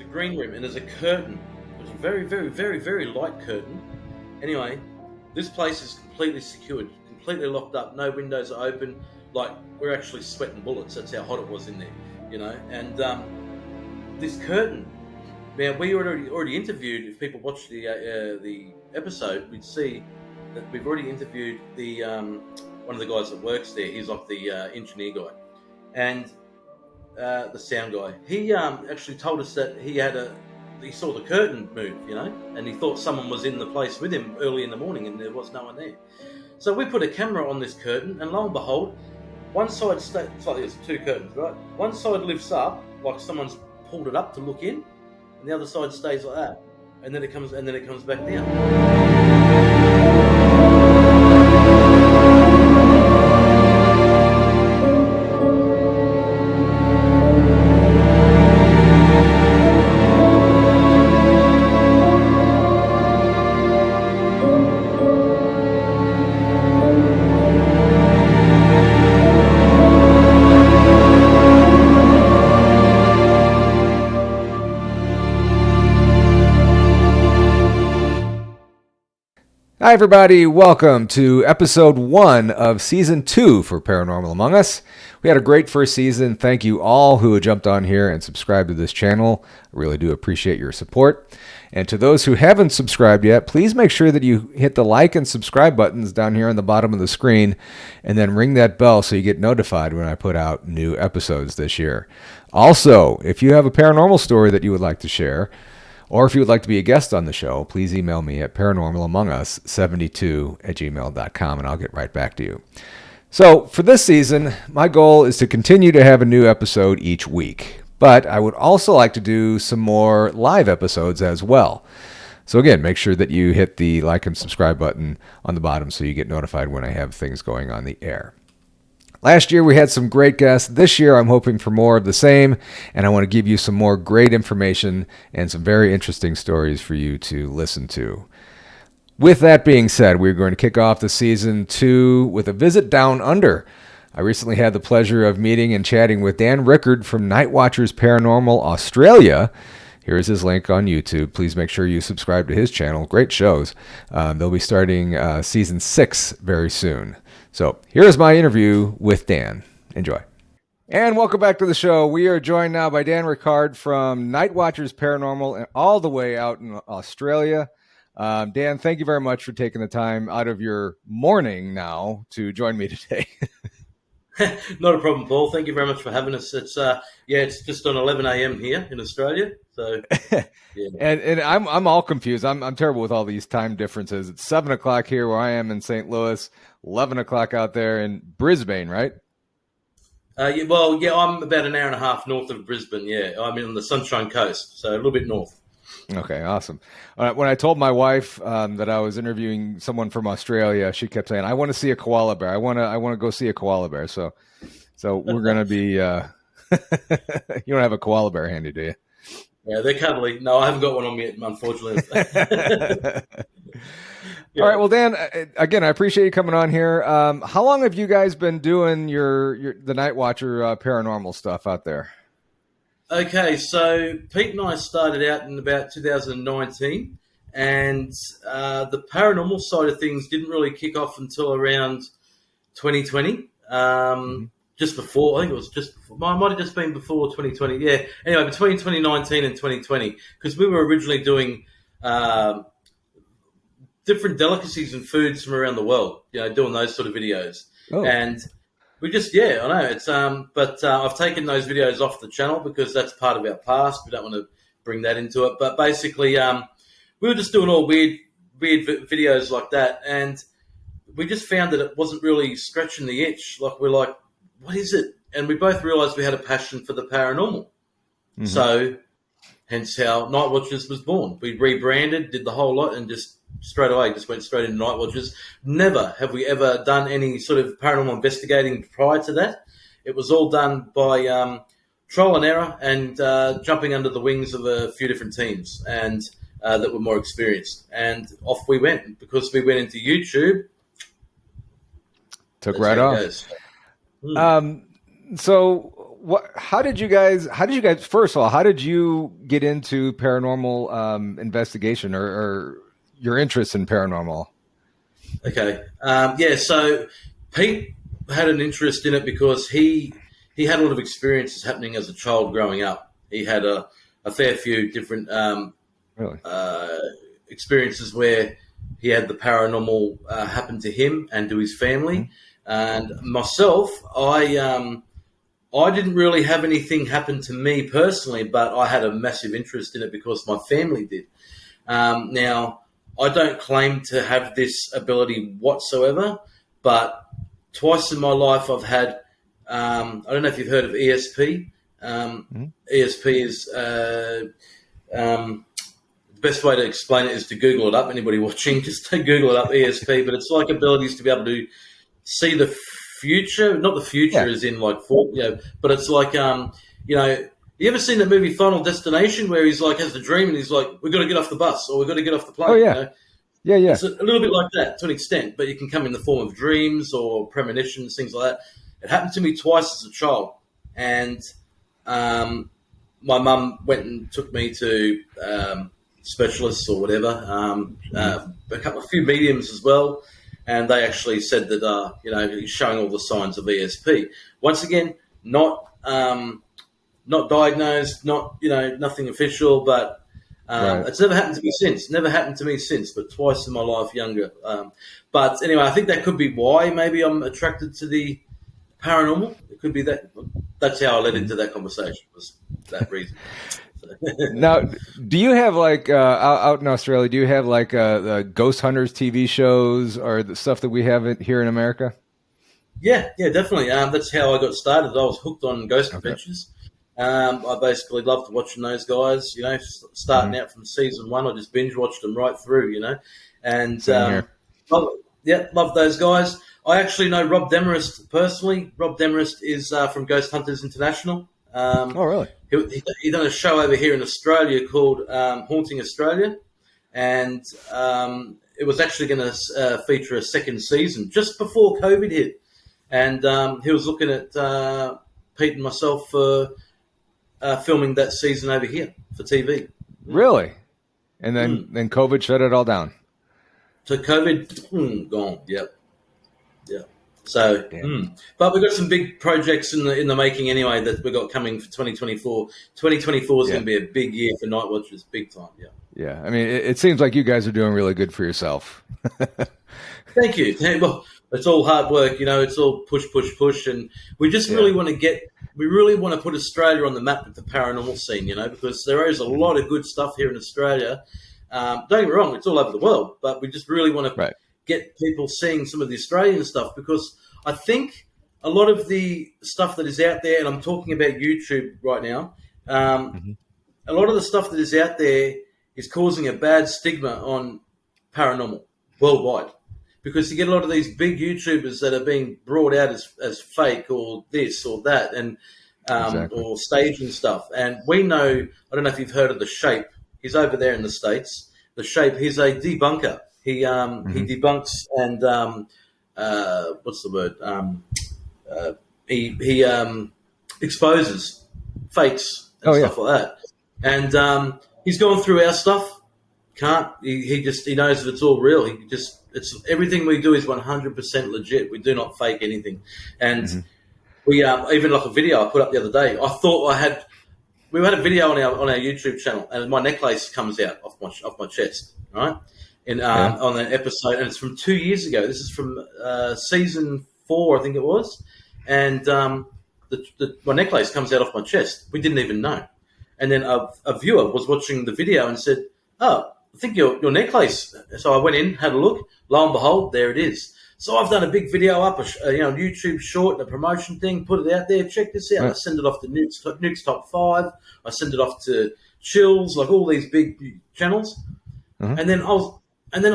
the green room, and there's a curtain. It was a very, very, very, very light curtain. Anyway, this place is completely secured, completely locked up. No windows are open. Like, we're actually sweating bullets. That's how hot it was in there, you know. And this curtain. Now, we already interviewed. If people watch the episode, we'd see that we've already interviewed the one of the guys that works there. He's like the engineer guy, and the sound guy. He actually told us that he saw the curtain move, you know, and he thought someone was in the place with him early in the morning, and there was no one there. So we put a camera on this curtain, and lo and behold, one side it's like there's two curtains, right? One side lifts up like someone's pulled it up to look in, and the other side stays like that, and then it comes back down. Hi everybody, welcome to episode 1 of season 2 for Paranormal Among Us. We had a great first season. Thank you all who jumped on here and subscribed to this channel. I really do appreciate your support. And to those who haven't subscribed yet, please make sure that you hit the like and subscribe buttons down here on the bottom of the screen, and then ring that bell so you get notified when I put out new episodes this year. Also, if you have a paranormal story that you would like to share, or if you would like to be a guest on the show, please email me at paranormalamongus72@gmail.com, and I'll get right back to you. So for this season, my goal is to continue to have a new episode each week, but I would also like to do some more live episodes as well. So again, make sure that you hit the like and subscribe button on the bottom so you get notified when I have things going on the air. Last year, we had some great guests. This year, I'm hoping for more of the same, and I want to give you some more great information and some very interesting stories for you to listen to. With that being said, we're going to kick off the season 2 with a visit down under. I recently had the pleasure of meeting and chatting with Dan Rickard from Night Watchers Paranormal Australia. Here's his link on YouTube. Please make sure you subscribe to his channel. Great shows. They'll be starting season 6 very soon. So here's my interview with Dan. Enjoy. And welcome back to the show. We are joined now by Dan Rickard from Night Watchers Paranormal and all the way out in Australia. Dan, thank you very much for taking the time out of your morning now to join me today. Not a problem, Paul. Thank you very much for having us. It's it's just on 11 a.m. here in Australia. So yeah. and I'm all confused. I'm terrible with all these time differences. It's 7 o'clock here where I am in St. Louis, 11 o'clock out there in Brisbane, right? I'm about an hour and a half north of Brisbane. Yeah, I'm on the Sunshine Coast, so a little bit north. Okay, awesome. When I told my wife that I was interviewing someone from Australia, she kept saying, "I want to see a koala bear. I want to go see a koala bear." So we're gonna be. You don't have a koala bear handy, do you? Yeah, they're cuddly. No, I haven't got one on me, unfortunately. Yeah. All right. Well, Dan, again, I appreciate you coming on here. How long have you guys been doing the Night Watcher paranormal stuff out there? Okay, so Pete and I started out in about 2019, and the paranormal side of things didn't really kick off until around 2020. Just before, I think it was just before, it might have just been before 2020. Yeah. Anyway, between 2019 and 2020, because we were originally doing different delicacies and foods from around the world, doing those sort of videos. Oh. And we just, I know it's, but I've taken those videos off the channel because that's part of our past. We don't want to bring that into it. But basically, we were just doing all weird videos like that. And we just found that it wasn't really scratching the itch. Like, we're like, what is it? And we both realized we had a passion for the paranormal. Mm-hmm. So hence how Night Watchers was born. We rebranded, did the whole lot, and just straight away just went straight into Night Watchers. Never have we ever done any sort of paranormal investigating prior to that. It was all done by trial and error and jumping under the wings of a few different teams and that were more experienced. And off we went. Because we went into YouTube. Took right off. So How did you guys? First of all, how did you get into paranormal investigation or your interest in paranormal? Okay. Yeah. So Pete had an interest in it because he had a lot of experiences happening as a child growing up. He had a fair few different Really? experiences where he had the paranormal happen to him and to his family. Mm-hmm. And myself, I didn't really have anything happen to me personally, but I had a massive interest in it because my family did. Now, I don't claim to have this ability whatsoever, but twice in my life I've had, I don't know if you've heard of ESP. Mm-hmm. ESP is, the best way to explain it is to Google it up. Anybody watching, just Google it up, ESP. But it's like abilities to be able to see the future, not the future as in like, but it's like, you ever seen the movie Final Destination where he's like, has a dream and he's like, we've got to get off the bus or we've got to get off the plane. Oh, yeah. Yeah. It's a little bit like that to an extent, but you can come in the form of dreams or premonitions, things like that. It happened to me twice as a child. And my mum went and took me to specialists or whatever, a few mediums as well. And they actually said that, he's showing all the signs of ESP. Once again, not diagnosed, nothing official, but it's never happened to me since. Never happened to me since, but twice in my life younger. But anyway, I think that could be why maybe I'm attracted to the paranormal. It could be that. That's how I led into that conversation, was that reason. Now, do you have out in Australia? Do you have the Ghost Hunters TV shows or the stuff that we have here in America? Yeah, definitely. That's how I got started. I was hooked on Ghost Adventures. I basically loved watching those guys. Starting out from season 1, I just binge watched them right through. And love those guys. I actually know Rob Demarest personally. Rob Demarest is from Ghost Hunters International. Oh, really? He done a show over here in Australia called Haunting Australia, and it was actually going to feature a second season just before COVID hit. And he was looking at Pete and myself for filming that season over here for TV. Really? And then COVID shut it all down. So COVID, gone. Yep. So, but we've got some big projects in the making anyway that we've got coming for 2024. 2024 is going to be a big year for Night Watchers, big time. Yeah. Yeah. I mean, it seems like you guys are doing really good for yourself. Thank you. Well, it's all hard work, it's all push, and we just really want to put Australia on the map with the paranormal scene, because there is a lot of good stuff here in Australia. Don't get me wrong, it's all over the world, but we just really want to get people seeing some of the Australian stuff, because I think a lot of the stuff that is out there, and I'm talking about YouTube right now, a lot of the stuff that is out there is causing a bad stigma on paranormal worldwide, because you get a lot of these big YouTubers that are being brought out as fake or this or that, and or staging stuff. And we know, I don't know if you've heard of The Shape. He's over there in the States. The Shape, he's a debunker. He debunks and what's the word? He exposes fakes and stuff like that. And he's gone through our stuff. He knows that it's all real. It's everything we do is 100% legit. We do not fake anything. And we even like a video I put up the other day. I thought we had a video on our YouTube channel, and my necklace comes out off my chest, right? On an episode, and it's from 2 years ago. This is from season 4, I think it was, and my necklace comes out off my chest. We didn't even know, and then a viewer was watching the video and said, "Oh, I think your necklace." So I went in, had a look. Lo and behold, there it is. So I've done a big video up, YouTube short, a promotion thing, put it out there. Check this out. I send it off to Nuke's Top 5. I send it off to Chills, like all these big channels, and then I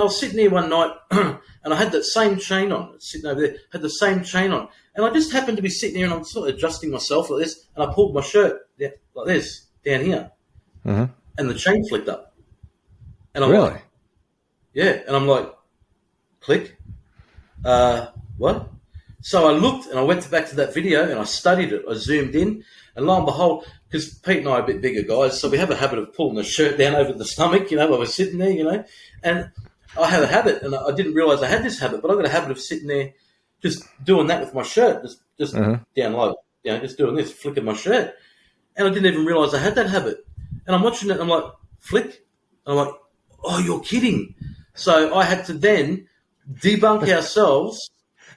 was sitting here one night, and I had that same chain on, sitting over there, had the same chain on. And I just happened to be sitting here, and I'm sort of adjusting myself like this, and I pulled my shirt like this, down here. And the chain flicked up. And I'm like, and I'm like, click. What? So I looked and I went back to that video and I studied it. I zoomed in, and lo and behold, because Pete and I are a bit bigger guys, so we have a habit of pulling the shirt down over the stomach, while we're sitting there, and I have a habit, and I didn't realise I had this habit, but I've got a habit of sitting there just doing that with my shirt, just down low, just doing this, flicking my shirt. And I didn't even realise I had that habit. And I'm watching it and I'm like, flick? And I'm like, oh, you're kidding. So I had to then debunk ourselves,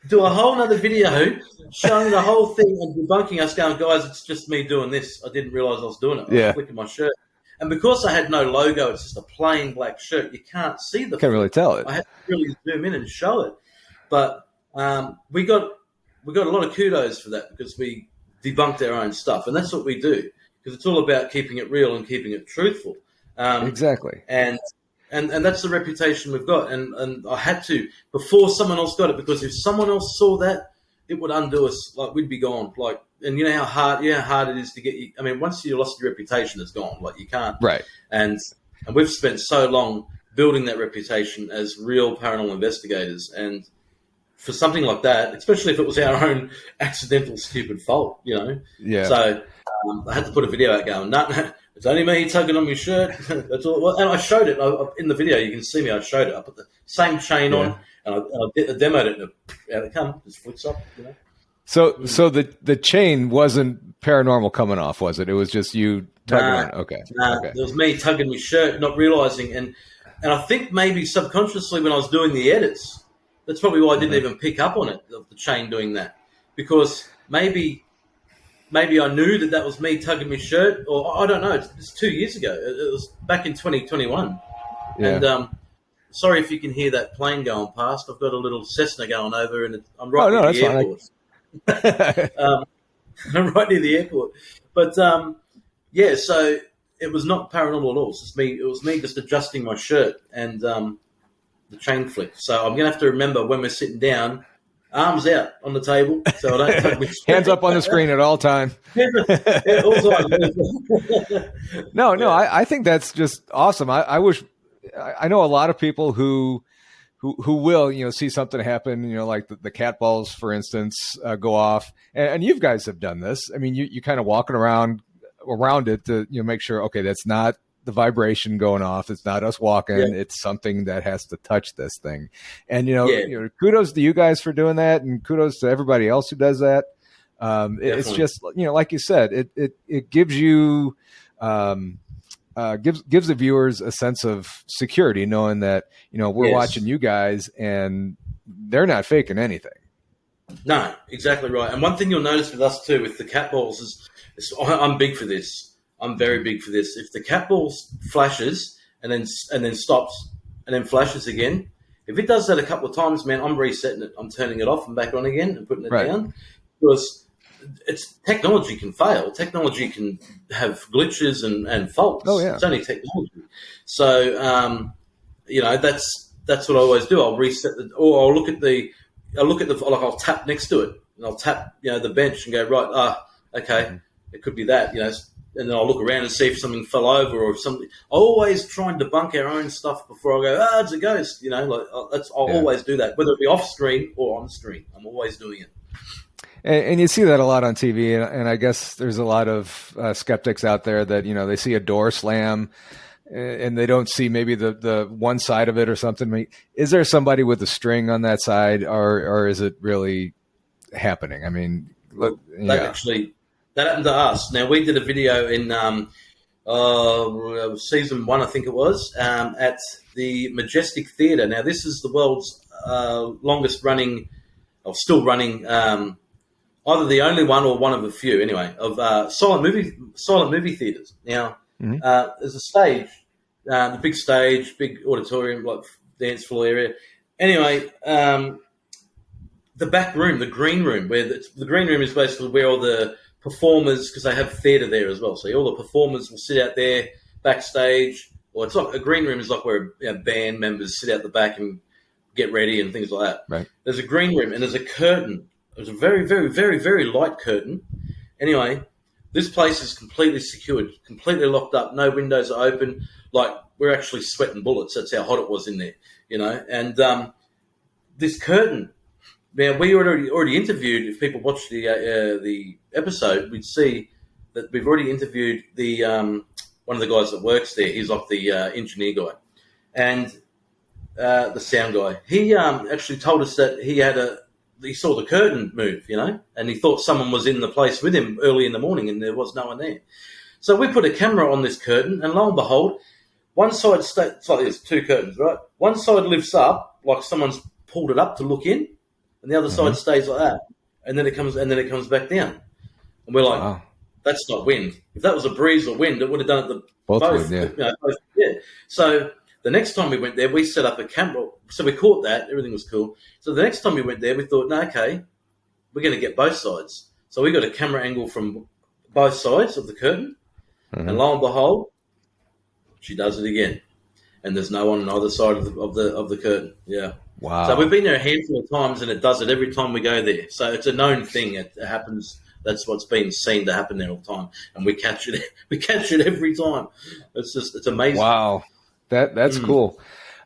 do a whole other video showing the whole thing and debunking us, going, guys, it's just me doing this. I didn't realise I was doing it. I was flicking my shirt. And because I had no logo, it's just a plain black shirt, you can't see the Can't really tell it. I had to really zoom in and show it. But we got a lot of kudos for that because we debunked our own stuff. And that's what we do, because it's all about keeping it real and keeping it truthful. Exactly. And that's the reputation we've got. And I had to, before someone else got it, because if someone else saw that, it would undo us. Like, we'd be gone. Like, and you know how hard it is to get you. I mean, once you lost your reputation, it's gone. Like, you can't. Right. And we've spent so long building that reputation as real paranormal investigators. And for something like that, especially if it was our own accidental, stupid fault, Yeah. So I had to put a video out going, no, it's only me tugging on my shirt. That's all. Well, and I showed it in the video. You can see me. I showed it. I put the same chain on, and I demoed it, and out it comes. Just flicks up. So the chain wasn't paranormal coming off, was it? It was just you tugging on it. Okay. Okay. It was me tugging my shirt, not realizing, and I think maybe subconsciously when I was doing the edits, that's probably why I didn't even pick up on it, of the chain doing that, because maybe I knew that was me tugging my shirt, or I don't know. It's 2 years ago. It was back in 2021. Yeah. And sorry if you can hear that plane going past. I've got a little Cessna going over, and I'm right near the airport. I'm right near the airport. But, so it was not paranormal at all. It was me just adjusting my shirt and the chain flick. So I'm going to have to remember when we're sitting down, arms out on the table, so I don't tug hands up on the screen at all time. No, I think that's just awesome. I know a lot of people who will, see something happen, like the cat balls, for instance, go off, and you guys have done this. I mean, you kind of walking around it to make sure, okay, that's not the vibration going off. It's not us walking. Yeah. It's something that has to touch this thing. And, kudos to you guys for doing that. And kudos to everybody else who does that. It's just, like you said, it gives you, gives the viewers a sense of security, knowing that, we're watching you guys and they're not faking anything. No, exactly right. And one thing you'll notice with us too, with the cat balls is I'm big for this. I'm very big for this. If the cat ball flashes and then stops and then flashes again, if it does that a couple of times, man, I'm resetting it. I'm turning it off and back on again and putting it down, because technology can fail. Technology can have glitches and faults. Oh yeah, it's only technology. So that's what I always do. I'll reset or I'll look at I'll tap next to it and I'll tap the bench and go, right, okay, it could be that, and then I'll look around and see if something fell over or if something. I always try and debunk our own stuff before I go, it's a ghost. I'll always do that, whether it be off screen or on screen. I'm always doing it. And you see that a lot on TV, and I guess there's a lot of skeptics out there that they see a door slam and they don't see maybe the one side of it or something. I mean, is there somebody with a string on that side, or is it really happening? I mean, look, that happened to us. Now, we did a video in season 1, I think it was, at the Majestic Theatre. Now, this is the world's longest running, or still running, either the only one or one of a few, anyway, of silent movie theatres. Now, there's a stage, the big stage, big auditorium, like dance floor area. Anyway, the back room, the green room, where the green room is basically where all the performers, because they have theatre there as well. So all the performers will sit out there backstage, or it's like a green room is like where band members sit out the back and get ready and things like that. Right. There's a green room and there's a curtain. There's a very, very, very, very light curtain. Anyway, this place is completely secured, completely locked up. No windows are open. Like, we're actually sweating bullets. That's how hot it was in there, And this curtain, Now, we already interviewed. If people watch the episode, we'd see that we've already interviewed the one of the guys that works there. He's like the engineer guy, and the sound guy. He actually told us that he saw the curtain move, and he thought someone was in the place with him early in the morning, and there was no one there. So we put a camera on this curtain, and lo and behold, one side it's like there's two curtains, right? One side lifts up like someone's pulled it up to look in, and the other side stays like that, and then it comes back down, and we're like, wow. That's not wind. If that was a breeze or wind, it would have done it both. Wind, yeah. Yeah. So the next time we went there, we set up a camera. So we caught that. Everything was cool. So the next time we went there, we thought, no, okay, we're going to get both sides. So we got a camera angle from both sides of the curtain, and lo and behold, she does it again, and there's no one on either side of the curtain. Yeah. Wow. So we've been there a handful of times, and it does it every time we go there. So it's a known thing. It happens. That's what's been seen to happen there all the time, and we catch it. We catch it every time. It's amazing. Wow, that's cool.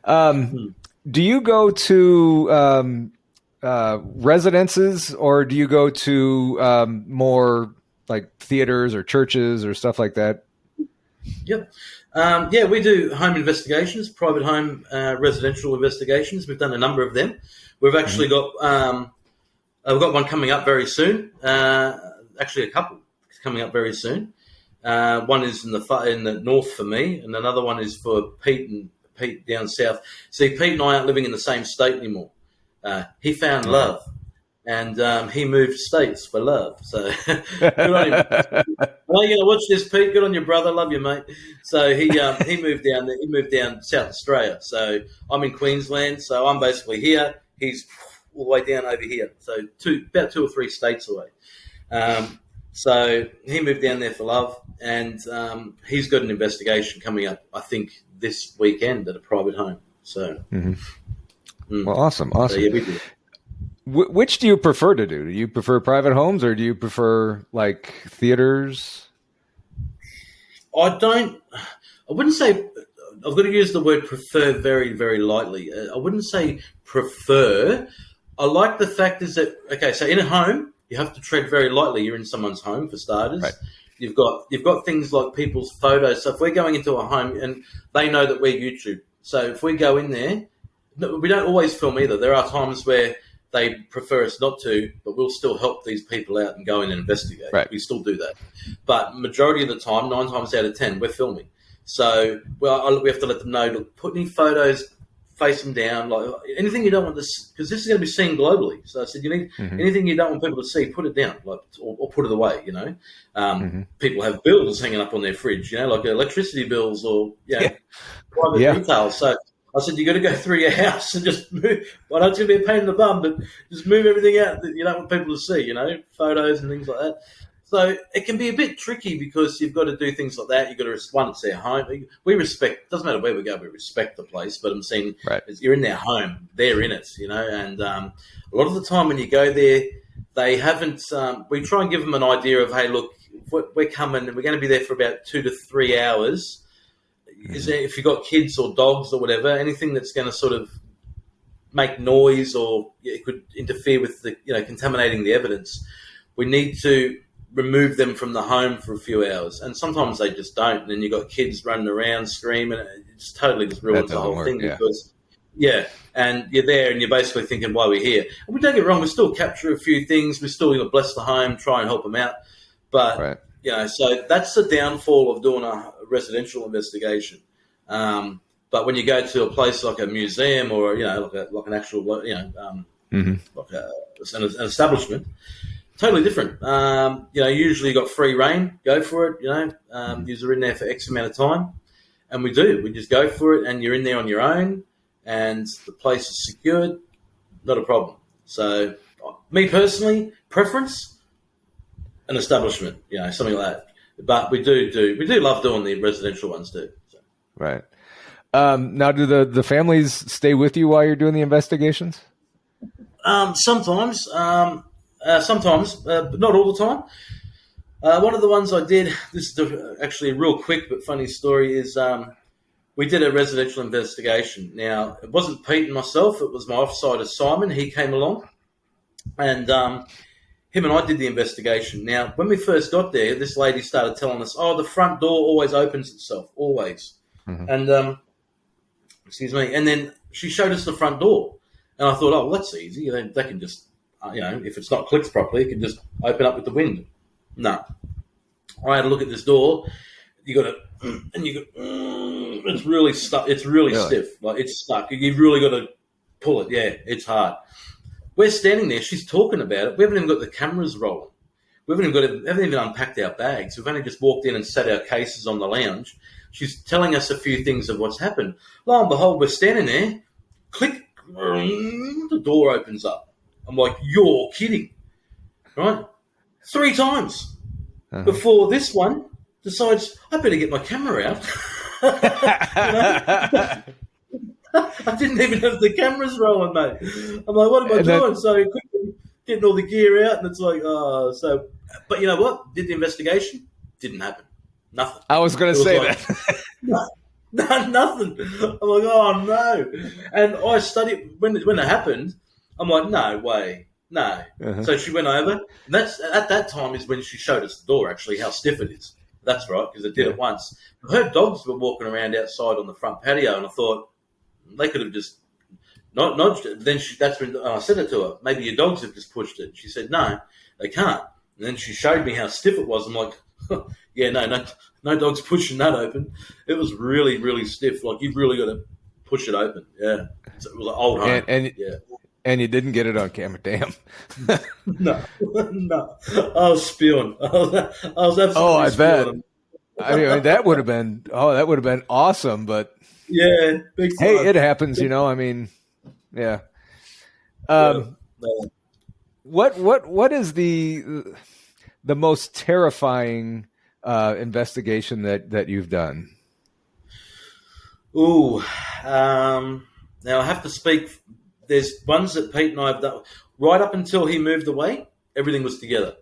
Do you go to residences, or do you go to more like theaters or churches or stuff like that? Yep. Yeah, we do home investigations, private home residential investigations. We've done a number of them. We've actually got. We've got one coming up very soon. Actually, a couple coming up very soon. One is in the north for me, and another one is for Pete down south. See, Pete and I aren't living in the same state anymore. He found love, and he moved states for love. So good on him. Well, you're gonna watch this, Pete. Good on your brother. Love you, mate. So he moved down. He moved down South Australia. So I'm in Queensland. So I'm basically here. He's all the way down over here, so about 2 or 3 states away. So he moved down there for love, and he's got an investigation coming up, I think, this weekend at a private home. So, Well, awesome. So, yeah, we do. Which do you prefer to do? Do you prefer private homes, or do you prefer like theaters? I wouldn't say. I've got to use the word prefer very, very lightly. I wouldn't say prefer. I like the fact is that, okay, so in a home, you have to tread very lightly. You're in someone's home, for starters. Right. You've got things like people's photos. So if we're going into a home and they know that we're YouTube, so if we go in there, we don't always film either. There are times where they prefer us not to, but we'll still help these people out and go in and investigate. Right. We still do that. But majority of the time, 9 times out of 10, we're filming. So we have to let them know to put any photos, face them down, like anything you don't want this, because this is going to be seen globally. So I said, you need anything you don't want people to see, put it down, like or put it away. People have bills hanging up on their fridge, like electricity bills or private retail. So I said, you got to go through your house and just move. Well, it's going to be a pain in the bum, but just move everything out that you don't want people to see. Photos and things like that. So it can be a bit tricky because you've got to do things like that. You've got to, one, it's their home. We respect, doesn't matter where we go, we respect the place. But I'm saying you're in their home, they're in it, and a lot of the time when you go there, they haven't, we try and give them an idea of, hey, look, we're coming and we're going to be there for about 2 to 3 hours. Is there, if you've got kids or dogs or whatever, anything that's going to sort of make noise or it could interfere with the, contaminating the evidence, we need to remove them from the home for a few hours, and sometimes they just don't. And then you've got kids running around screaming. It's totally just ruins the whole thing because, and you're there and you're basically thinking, why are we here? And we don't get wrong, we still capture a few things. We still bless the home, try and help them out. But, so that's the downfall of doing a residential investigation. But when you go to a place like a museum or, like an actual, like an establishment, totally different. Usually you got free reign, go for it, you're in there for X amount of time. And we do. We just go for it and you're in there on your own and the place is secured, not a problem. So me personally, preference, an establishment, something like that. But we do love doing the residential ones too. So. Right. Now, do the families stay with you while you're doing the investigations? Sometimes, but not all the time. One of the ones I did, this is actually a real quick but funny story, is we did a residential investigation. Now, it wasn't Pete and myself, it was my offsider Simon. He came along And him and I did the investigation. Now, when we first got there, this lady started telling us, "Oh, the front door always opens itself, always." Mm-hmm. And excuse me. And then she showed us the front door, and I thought, "Oh, well, that's easy. They can just, if it's not clicked properly, it can just open up with the wind." No, I had a look at this door. You got to, and you go, it's really stuck. It's really stiff. Like it's stuck. You've really got to pull it. Yeah, it's hard. We're standing there. She's talking about it. We haven't even got the cameras rolling. We haven't even unpacked our bags. We've only just walked in and set our cases on the lounge. She's telling us a few things of what's happened. Lo and behold, we're standing there. Click. The door opens up. I'm like, you're kidding. Right? 3 times before this one decides, I better get my camera out. I didn't even have the cameras rolling, mate. I'm like, what am I doing? So quickly getting all the gear out, and it's like, but you know what? Did the investigation? Didn't happen. Nothing. I was going to say that. Nothing. I'm like, oh no. And I studied when it happened. I'm like, no way, no. So she went over. And that's at that time is when she showed us the door. Actually, how stiff it is. That's right, because it did it once. Her dogs were walking around outside on the front patio, and I thought they could have just not nudged it. Then that's when I said it to her. Maybe your dogs have just pushed it. She said, no, they can't. And then she showed me how stiff it was. I'm like, yeah, no dog's pushing that open. It was really, really stiff. Like you've really got to push it open. Yeah, so it was an old home. And you didn't get it on camera. Damn. No. I was spewing. I was absolutely. Oh, I spewing. bet. I mean, that would have been awesome. But yeah, big time. Hey, it happens. I mean, yeah. What is the most terrifying investigation that you've done? Ooh, now I have to speak. There's ones that Pete and I have done right up until he moved away. Everything was together.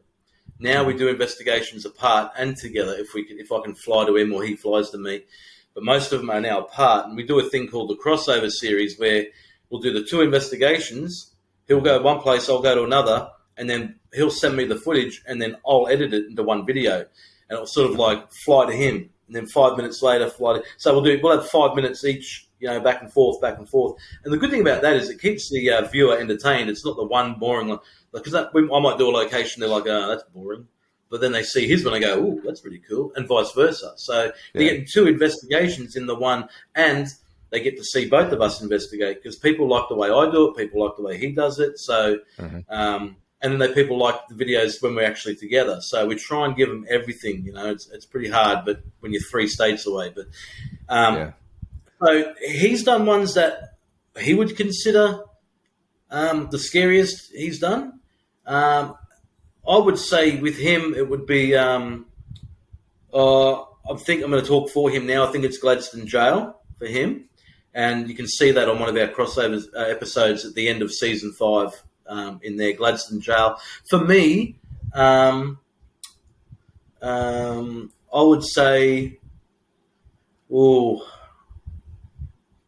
Now we do investigations apart and together. If I can fly to him or he flies to me, but most of them are now apart. And we do a thing called the crossover series where we'll do the 2 investigations. He'll go one place, I'll go to another, and then he'll send me the footage, and then I'll edit it into one video, and it'll sort of like fly to him, and then 5 minutes later fly to. So we'll have 5 minutes each. Back and forth. And the good thing about that is it keeps the viewer entertained. It's not the one boring one. Because I might do a location, they're like, oh, that's boring. But then they see his one and go, oh, that's pretty cool, and vice versa. So they're getting 2 investigations in the one, and they get to see both of us investigate because people like the way I do it, people like the way he does it. So, and then people like the videos when we're actually together. So we try and give them everything. It's pretty hard, but when you're 3 states away. But so he's done ones that he would consider the scariest he's done. I would say with him it would be. I think I'm going to talk for him now. I think it's Gladstone Jail for him, and you can see that on one of our crossovers episodes at the end of season 5 in there. Gladstone Jail for me. I would say, Oh,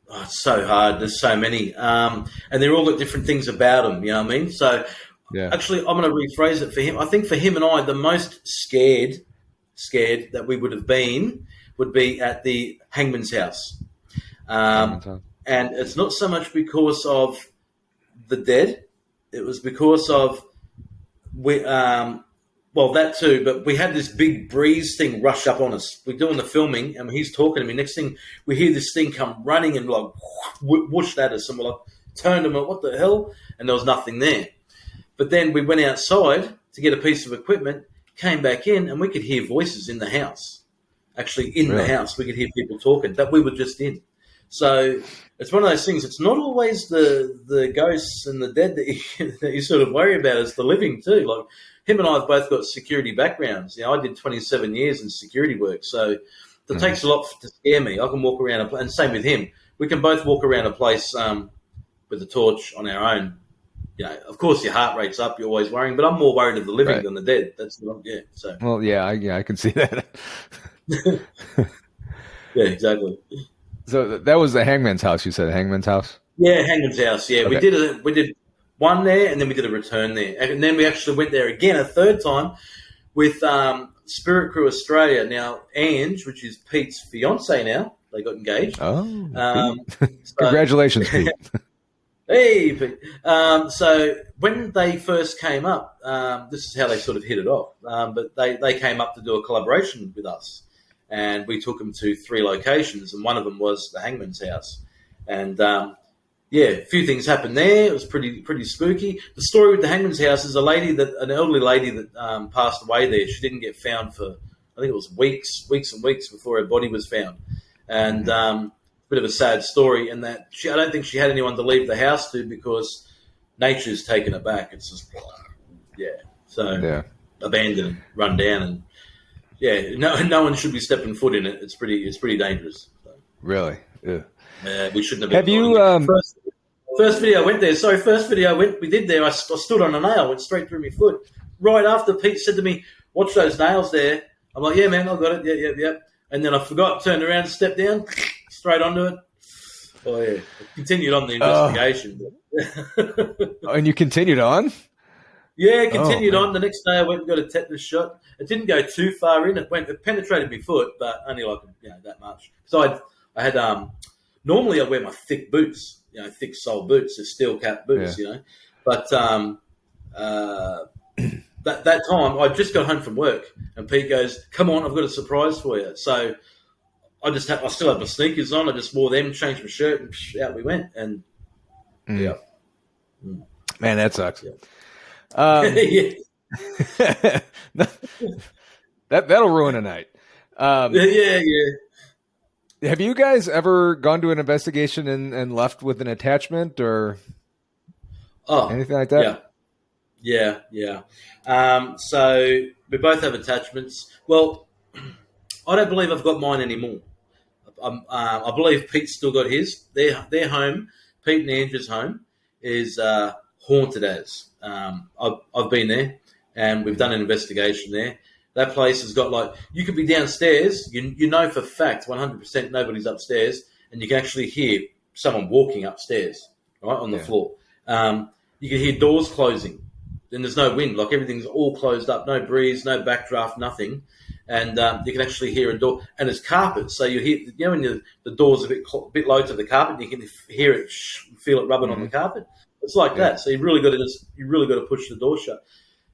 it's so hard. There's so many. And they're all got different things about them, you know what I mean? So actually, I'm going to rephrase it for him. I think for him and I, the most scared that we would have been would be at the hangman's house. And it's not so much because of the dead. It was because of that too, but we had this big breeze thing rush up on us. We're doing the filming, and he's talking to me. Next thing, we hear this thing come running and like whooshed at us, and we're like, turned and went, what the hell? And there was nothing there. But then we went outside to get a piece of equipment, came back in, and we could hear voices in the house. Actually, in the house, we could hear people talking that we were just in. So it's one of those things. It's not always the ghosts and the dead that you sort of worry about. It's the living too. Like him and I have both got security backgrounds. I did 27 years in security work, so it takes a lot to scare me. I can walk around and same with him. We can both walk around a place with a torch on our own. Of course, your heart rate's up. You're always worrying, but I'm more worried of the living than the dead. That's what So well, I can see that. Yeah, exactly. So that was the hangman's house. You said hangman's house. Yeah, hangman's house. Yeah, okay. We did one there, and then we did a return there. And then we actually went there again a third time with Spirit Crew Australia. Now, Ange, which is Pete's fiance now, they got engaged. Oh, congratulations, Pete. Hey, Pete. So when they first came up, this is how they sort of hit it off. But they came up to do a collaboration with us, and we took them to 3 locations, and one of them was the Hangman's house. And a few things happened there. It was pretty spooky. The story with the Hangman's house is an elderly lady that passed away there. She didn't get found for, I think it was weeks and weeks before her body was found. And bit of a sad story in that I don't think she had anyone to leave the house to because nature's taken it back. It's just, abandoned, run down, and no one should be stepping foot in it. It's pretty dangerous. So. Really? Yeah. We shouldn't have. Have you? First video I went there. Sorry, first video we did there. I stood on a nail, went straight through my foot. Right after Pete said to me, "Watch those nails there." I'm like, "Yeah, man, I got it. Yeah." And then I forgot, turned around, stepped down, straight onto it. Oh yeah, I continued on the investigation. And you continued on? Yeah, continued on. The next day I went and got a tetanus shot. It didn't go too far in. It penetrated my foot, but only like that much. So I had normally I wear my thick boots, thick sole boots, so steel cap boots, But that time I just got home from work, and Pete goes, "Come on, I've got a surprise for you." So I still had my sneakers on. I just wore them, changed my shirt, and out we went. And man, that sucks. Yeah. That'll ruin a night. Yeah. Have you guys ever gone to an investigation and left with an attachment or anything like that? Yeah. So we both have attachments. Well, I don't believe I've got mine anymore. I believe Pete's still got his. Their home, Pete and Andrew's home, is haunted as. I've been there, and we've done an investigation there. That place has got you could be downstairs, you know for fact, 100% nobody's upstairs, and you can actually hear someone walking upstairs, right, on the floor. You can hear doors closing, and there's no wind, everything's all closed up, no breeze, no backdraft, nothing. And you can actually hear a door, and it's carpet, so you hear, when the door's a bit low to the carpet, you can hear it, feel it rubbing on the carpet. It's like that. So you really got to push the door shut,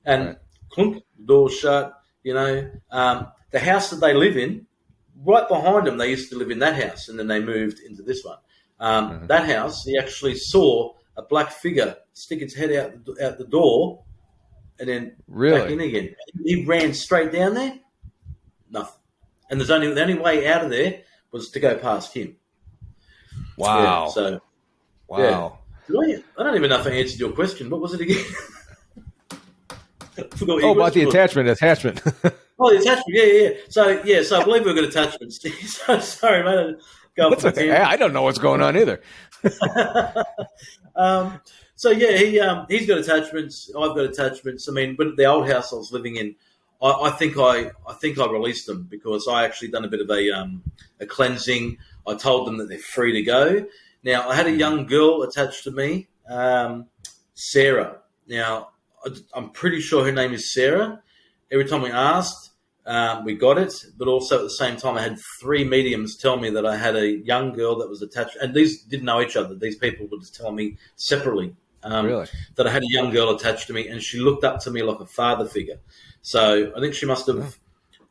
and clunk, the door shut. The house that they live in, right behind them, they used to live in that house, and then they moved into this one. That house, he actually saw a black figure stick its head out the door, and then back in again. He ran straight down there. Nothing. And the only way out of there was to go past him. Wow. Yeah. I don't even know if I answered your question. What was it again? I forgot about the attachment. Oh, the attachment. Yeah. So I believe we've got attachments. So sorry, mate. I don't know what's going on either. He's got attachments. I've got attachments. I mean, but the old house I was living in, I think I released them because I actually done a bit of a cleansing. I told them that they're free to go. Now, I had a young girl attached to me, Sarah. Now, I'm pretty sure her name is Sarah. Every time we asked, we got it. But also at the same time, I had 3 mediums tell me that I had a young girl that was attached. And these didn't know each other. These people were just telling me separately that I had a young girl attached to me, and she looked up to me like a father figure. So I think she must have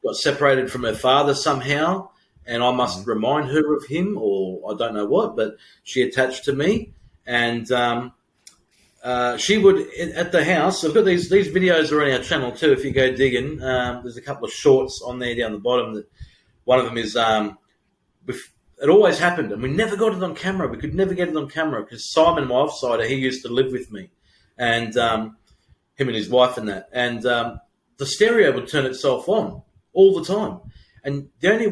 got separated from her father somehow, and I must remind her of him, or I don't know what, but she attached to me. And she would, at the house, I've got these videos are on our channel too, if you go digging. There's a couple of shorts on there down the bottom. That one of them is, it always happened, and we never got it on camera. We could never get it on camera because Simon, my offsider, he used to live with me, and him and his wife and that. And the stereo would turn itself on all the time. And the only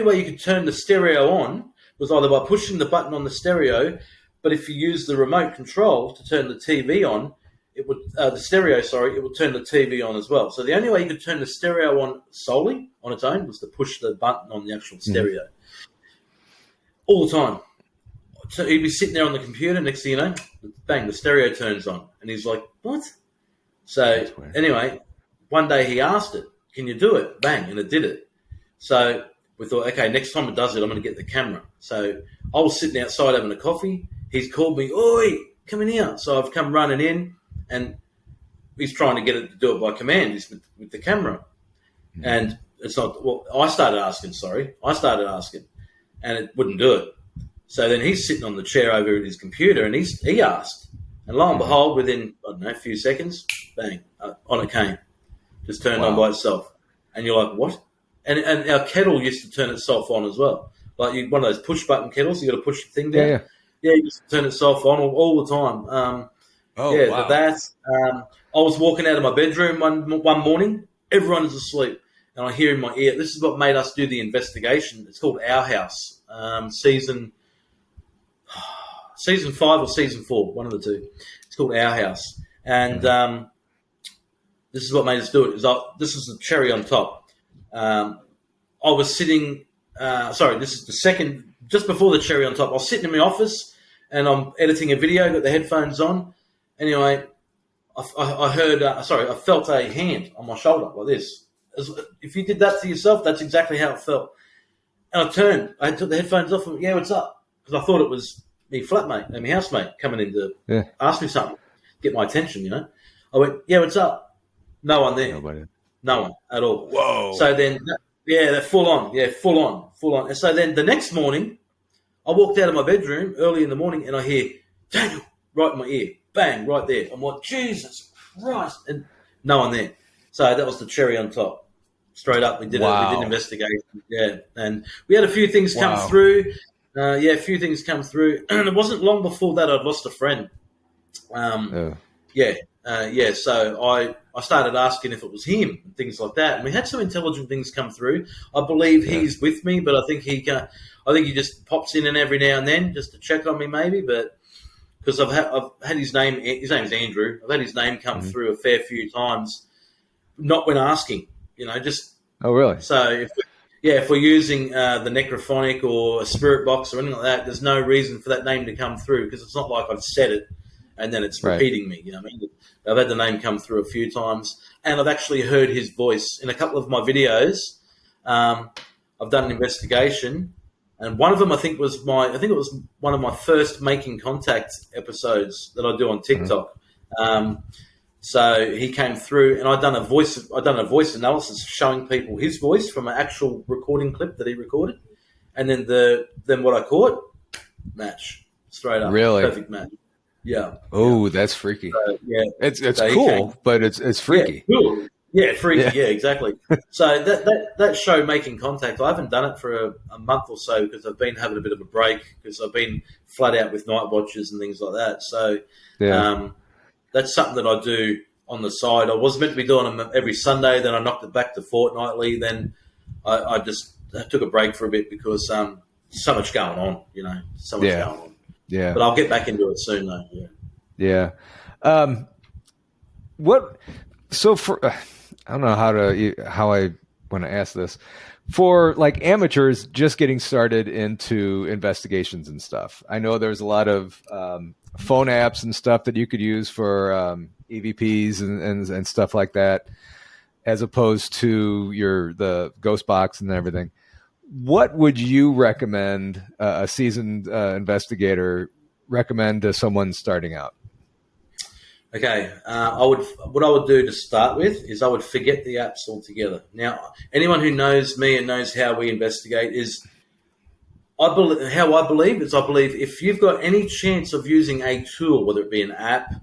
way you could turn the stereo on was either by pushing the button on the stereo, but if you use the remote control to turn the TV on, it would it would turn the TV on as well. So the only way you could turn the stereo on solely on its own was to push the button on the actual stereo. All the time. So he'd be sitting there on the computer. Next thing you know, bang, the stereo turns on, and he's like, "What?" So anyway, one day he asked it, "Can you do it?" Bang, and it did it. So we thought, okay, next time it does it, I'm going to get the camera. So I was sitting outside having a coffee. He's called me, "Oi, come in here." So I've come running in, and he's trying to get it to do it by command. He's with the camera, and it's not. Well, I started asking, and it wouldn't do it. So then he's sitting on the chair over at his computer, and he asked, and lo and behold, within a few seconds, bang, on it came, just turned on by itself, and you're like, what? And our kettle used to turn itself on as well, like one of those push button kettles. You got to push the thing down. Yeah, it used to turn itself on all the time. I was walking out of my bedroom one morning, everyone is asleep, and I hear in my ear. This is what made us do the investigation. It's called Our House, season 5 or season 4, one of the two. It's called Our House, and this is what made us do it. This is the cherry on top. I was sitting. This is the second, just before the cherry on top. I was sitting in my office, and I'm editing a video. Got the headphones on. Anyway, I heard. I felt a hand on my shoulder like this. If you did that to yourself, that's exactly how it felt. And I turned. I took the headphones off. And what's up? Because I thought it was my flatmate and my housemate coming in to ask me something, get my attention, I went, what's up? No one there. Nobody. No one at all. Whoa. So then, they're full on. Yeah, full on. And so then the next morning, I walked out of my bedroom early in the morning and I hear, Daniel, right in my ear. Bang, right there. I'm like, Jesus Christ. And no one there. So that was the cherry on top. Straight up, we did an investigation. Yeah, and we had a few things come through. A few things come through. And it wasn't long before that I'd lost a friend. So I started asking if it was him and things like that. And we had some intelligent things come through. I believe he's with me, but I think he just pops in and every now and then just to check on me, maybe. But because I've had his name. His name's Andrew. I've had his name come through a fair few times, not when asking. Just. Oh, really? So if we're using the necrophonic or a spirit box or anything like that, there's no reason for that name to come through because it's not like I've said it and then it's repeating me. I've had the name come through a few times, and I've actually heard his voice in a couple of my videos. I've done an investigation, and one of them I think it was one of my first Making Contact episodes that I do on TikTok. So he came through, and I'd done a voice analysis showing people his voice from an actual recording clip that he recorded, and then what I caught, match straight up, perfect match. Yeah. Oh, that's freaky. It's so cool, but it's freaky. Yeah, cool. Yeah, freaky. Yeah, exactly. So that show, Making Contact, I haven't done it for a month or so because I've been having a bit of a break because I've been flat out with night watches and things like that. So. That's something that I do on the side. I was meant to be doing them every Sunday, then I knocked it back to fortnightly. Then I just took a break for a bit because so much going on, so much going on. Yeah. But I'll get back into it soon, though. Yeah. I don't know how I want to ask this. For like amateurs just getting started into investigations and stuff, I know there's a lot of phone apps and stuff that you could use for EVPs and stuff like that, as opposed to the ghost box and everything. What would you recommend a seasoned investigator recommend to someone starting out? Okay, what I would do to start with is I would forget the apps altogether. Now, anyone who knows me and knows how we investigate I believe if you've got any chance of using a tool, whether it be an app,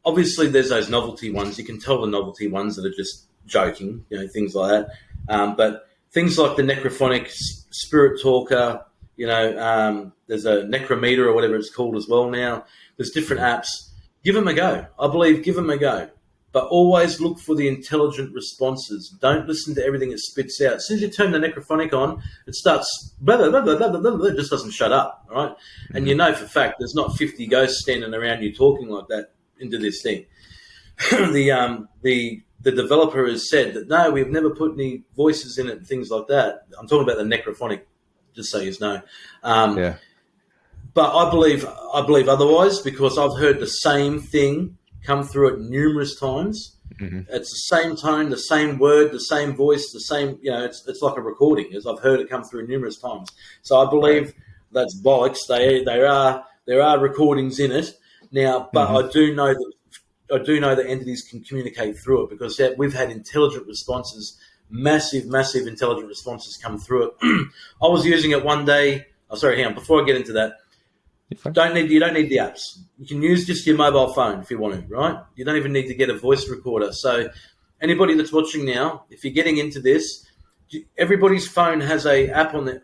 obviously there's those novelty ones. You can tell the novelty ones that are just joking, things like that. But things like the necrophonic spirit talker, there's a necrometer or whatever it's called as well now. There's different apps. Give them a go. I believe give them a go. But always look for the intelligent responses. Don't listen to everything it spits out. As soon as you turn the necrophonic on, it starts blah, blah, blah, blah, blah, blah, blah. It just doesn't shut up, all right? And you know for a fact there's not 50 ghosts standing around you talking like that into this thing. The developer has said that, no, we've never put any voices in it and things like that. I'm talking about the necrophonic, just so you know. But I believe otherwise, because I've heard the same thing come through it numerous times. Mm-hmm. It's the same tone, the same word, the same voice, the same. It's like a recording, as I've heard it come through numerous times. So I believe that's bollocks. There are recordings in it now, but Mm-hmm. I do know that entities can communicate through it, because we've had intelligent responses, massive intelligent responses come through it. I was using it one day. Oh, sorry, hang on. Before I get into that, you don't need the apps. You can use just your mobile phone if you want to, right? You don't even need to get a voice recorder. So anybody that's watching now, if you're getting into this, everybody's phone has an app on it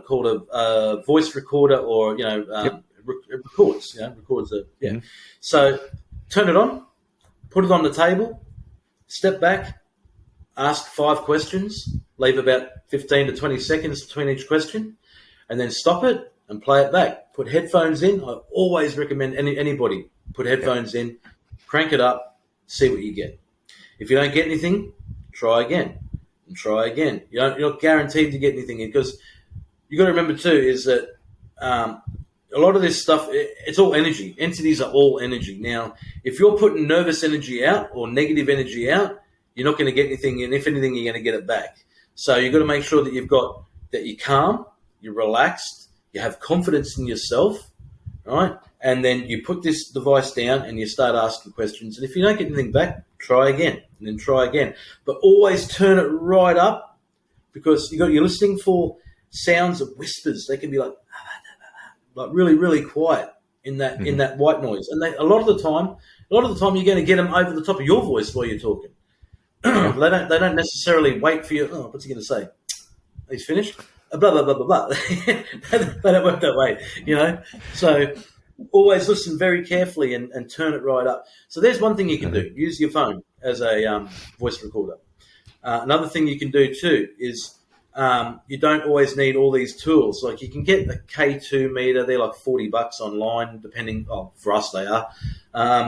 called a voice recorder, or it records. Records it. Yeah. Mm-hmm. So turn it on, put it on the table, step back, ask 5 questions, leave about 15 to 20 seconds between each question, and then stop it and play it back. Put headphones in. I always recommend anybody put headphones in, crank it up, see what you get. If you don't get anything, try again and try again. You're not guaranteed to get anything in, because you got to remember too is that a lot of this stuff, it's all energy. Entities are all energy. Now, if you're putting nervous energy out or negative energy out, you're not going to get anything in. If anything, you're going to get it back. So you've got to make sure that you're calm, you're relaxed, you have confidence in yourself, right? And then you put this device down and you start asking questions. And if you don't get anything back, try again and then try again. But always turn it right up, because you're listening for sounds of whispers. They can be like really, really quiet in that in that white noise. And a lot of the time you're going to get them over the top of your voice while you're talking. They don't necessarily wait for you. Oh, what's he going to say? He's finished. Blah blah blah blah blah. They don't work that way, So always listen very carefully and turn it right up. So there's one thing you can do: use your phone as a voice recorder. Another thing you can do too is you don't always need all these tools. Like, you can get a K2 meter; they're like $40 online, depending. Oh, for us they are.